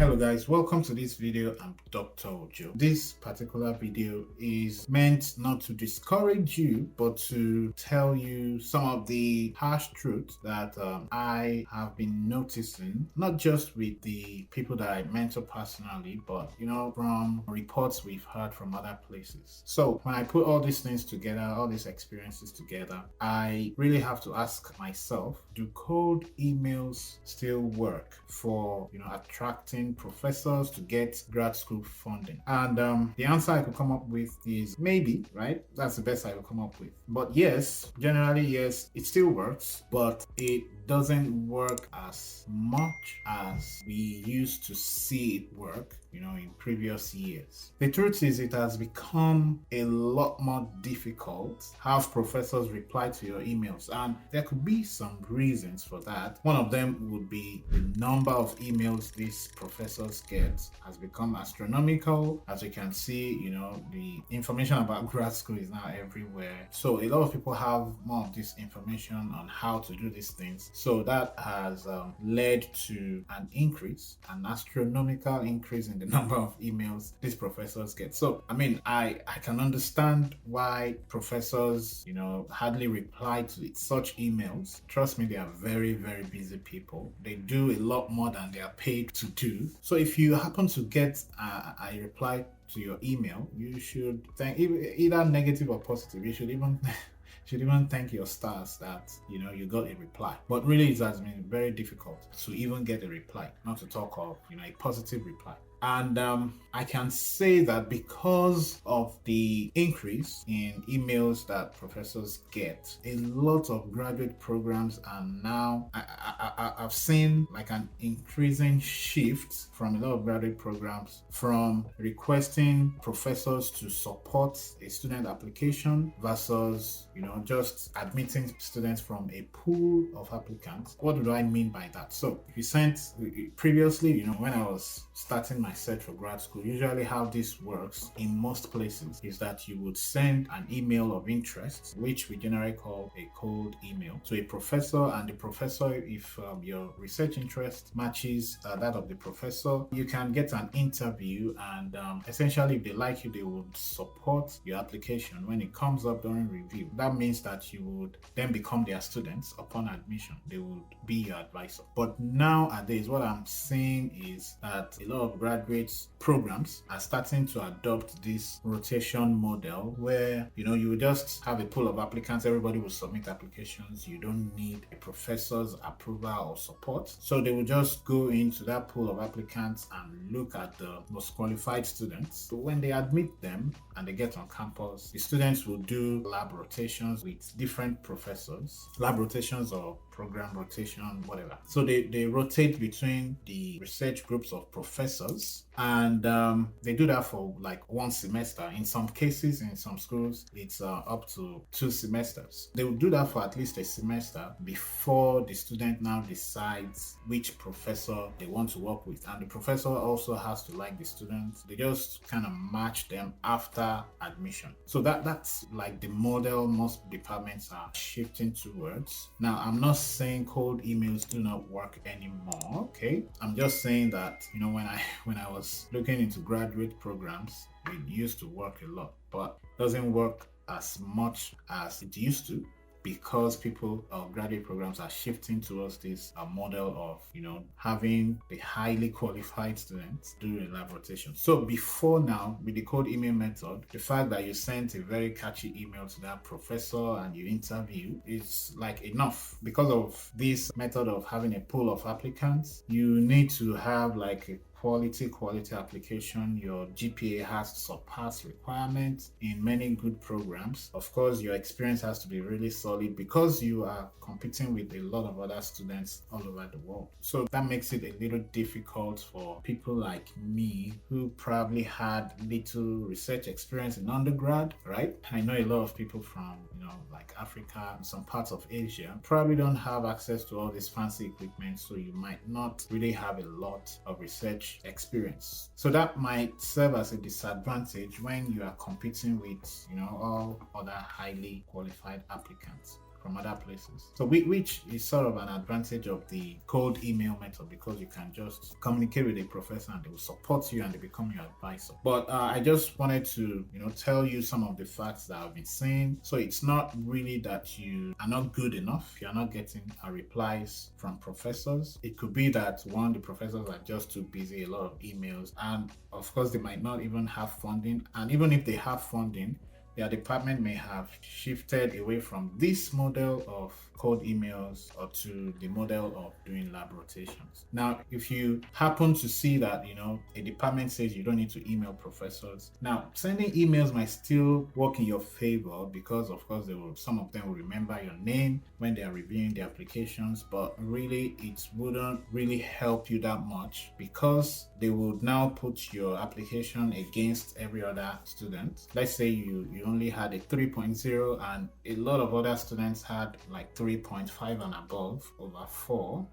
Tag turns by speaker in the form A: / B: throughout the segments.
A: Hello guys, welcome to this video. I'm Dr. Ojo. This particular video is meant not to discourage you, but to tell you some of the harsh truths that I have been noticing, not just with the people that I mentor personally, but from reports we've heard from other places. So when I put all these things together, all these experiences together, I really have to ask myself, do cold emails still work for attracting professors to get grad school funding? And the answer I could come up with is maybe, right? That's the best I could come up with. But yes, generally yes, it still works, but it doesn't work as much as we used to see it work in previous years. The truth is, it has become a lot more difficult how professors reply to your emails, and there could be some reasons for that. One of them would be the number of emails these professors get has become astronomical. As you can see, the information about grad school is now everywhere, so a lot of people have more of this information on how to do these things. So that has led to an astronomical increase in the number of emails these professors get. So I can understand why professors hardly reply to such emails. Trust me, they are very, very busy people. They do a lot more than they are paid to do. So if you happen to get a reply to your email, you should thank, either negative or positive, you should even thank your stars that you got a reply. But really, it has been very difficult to even get a reply, not to talk of a positive reply. And I can say that because of the increase in emails that professors get, a lot of graduate programs are now, I've seen like an increasing shift from a lot of graduate programs from requesting professors to support a student application versus just admitting students from a pool of applicants. What do I mean by that? So if you sent previously, when I was starting my search for grad school, usually how this works in most places is that you would send an email of interest, which we generally call a cold email, to a professor, and the professor, if your research interest matches that of the professor, you can get an interview, and essentially if they like you, they would support your application when it comes up during review. That means that you would then become their students upon admission. They would be your advisor. But nowadays, what I'm seeing is that a lot of graduate programs are starting to adopt this rotation model where you just have a pool of applicants. Everybody will submit applications. You don't need a professor's approval or support, so they will just go into that pool of applicants and look at the most qualified students. So when they admit them and they get on campus, the students will do lab rotations with different professors, lab rotations or program rotation, whatever. So they rotate between the research groups of professors, and they do that for like one semester. In some cases, in some schools, it's up to 2 semesters. They will do that for at least a semester before the student now decides which professor they want to work with, and the professor also has to like the students. They just kind of match them after admission. So that's like the model most departments are shifting towards. Now, I'm not saying cold emails do not work anymore, okay? I'm just saying that when I was looking into graduate programs, it used to work a lot, but doesn't work as much as it used to, because people graduate programs are shifting towards this model of having the highly qualified students do a lab rotation. So before now, with the cold email method, the fact that you sent a very catchy email to that professor and you interview is like enough. Because of this method of having a pool of applicants, you need to have like a quality application. Your GPA has to surpass requirements in many good programs. Of course, your experience has to be really solid because you are competing with a lot of other students all over the world. So that makes it a little difficult for people like me who probably had little research experience in undergrad, right? I know a lot of people from like Africa and some parts of Asia probably don't have access to all this fancy equipment, so you might not really have a lot of research experience. So that might serve as a disadvantage when you are competing with all other highly qualified applicants. from other places. So which is sort of an advantage of the cold email method, because you can just communicate with a professor and they will support you and they become your advisor. But I just wanted to, tell you some of the facts that I've been saying. So it's not really that you are not good enough, you're not getting replies from professors. It could be that the professors are just too busy, a lot of emails, and of course they might not even have funding. And even if they have funding, their department may have shifted away from this model of cold emails or to the model of doing lab rotations. Now, if you happen to see that, a department says you don't need to email professors, now sending emails might still work in your favor, because of course some of them will remember your name when they are reviewing the applications, but really it wouldn't really help you that much, because they would now put your application against every other student. Let's say you only had a 3.0 and a lot of other students had like 3.5 and above over 4.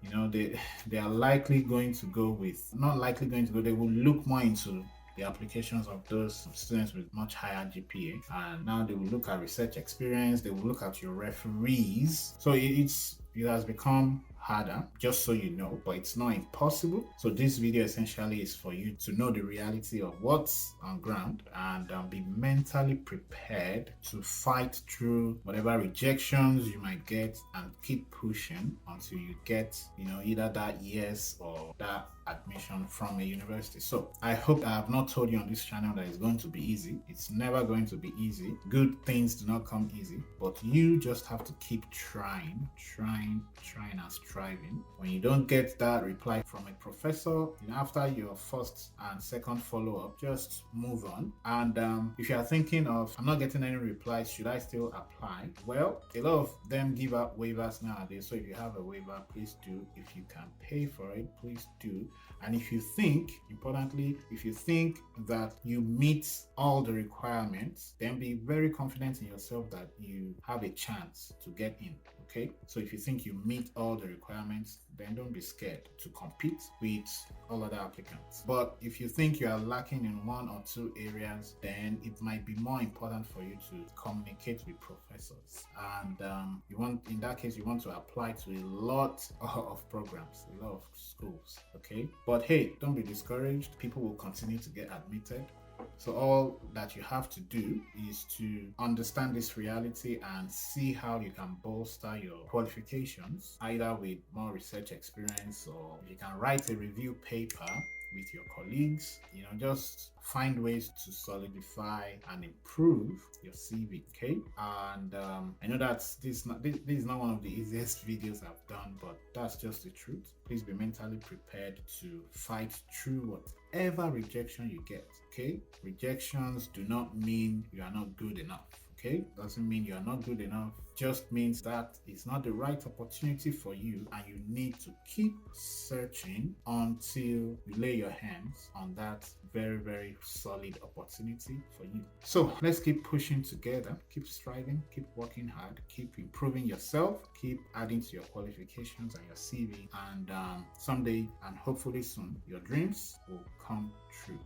A: They are likely going to go with, not likely going to go, they will look more into the applications of those students with much higher GPA, and now they will look at research experience, they will look at your referees. So it has become harder, just so you know, but it's not impossible. So this video essentially is for you to know the reality of what's on ground and be mentally prepared to fight through whatever rejections you might get and keep pushing until you get, either that yes or that admission from a university. So I hope I have not told you on this channel that it's going to be easy. It's never going to be easy. Good things do not come easy, but you just have to keep trying and striving. When you don't get that reply from a professor, after your first and second follow-up, just move on. And if you are thinking of, I'm not getting any replies, should I still apply? Well, a lot of them give out waivers nowadays. So if you have a waiver, please do. If you can pay for it, please do. And if you think, importantly, if you think that you meet all the requirements, then be very confident in yourself that you have a chance to get in. Okay, so if you think you meet all the requirements, then don't be scared to compete with all other applicants. But if you think you are lacking in one or two areas, then it might be more important for you to communicate with professors. And in that case, you want to apply to a lot of programs, a lot of schools. Okay, but hey, don't be discouraged. People will continue to get admitted. So all that you have to do is to understand this reality and see how you can bolster your qualifications, either with more research experience, or you can write a review paper with your colleagues. Just find ways to solidify and improve your CV. Okay, and I know that this is not one of the easiest videos I've done, but that's just the truth. Please be mentally prepared to fight through whatever rejection you get. Okay, rejections do not mean you are not good enough. Okay, doesn't mean you are not good enough, just means that it's not the right opportunity for you, and you need to keep searching until you lay your hands on that very, very solid opportunity for you. So let's keep pushing together, keep striving, keep working hard, keep improving yourself, keep adding to your qualifications and your CV, and someday, and hopefully soon, your dreams will come true.